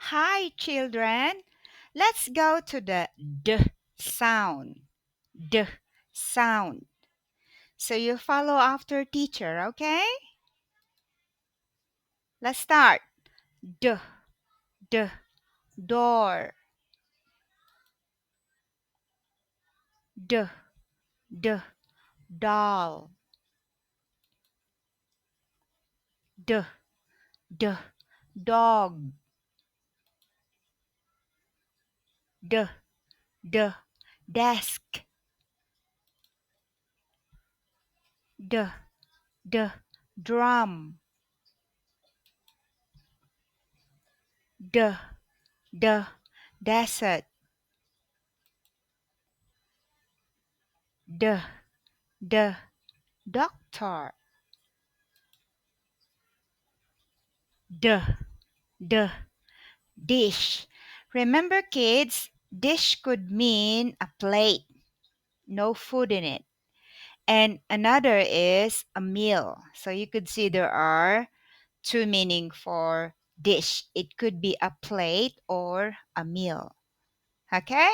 Hi, children. Let's go to the D sound. D sound. So you follow after teacher, okay? Let's start. D, D, door. D, D, doll. D, D, dog. D, D, desk. D, D, drum. D, D, desert. D, D, doctor. D, D, dish. Remember, kids, dish could mean a plate, no food in it. And another is a meal. So you could see there are two meaning for dish. It could be a plate or a meal. Okay?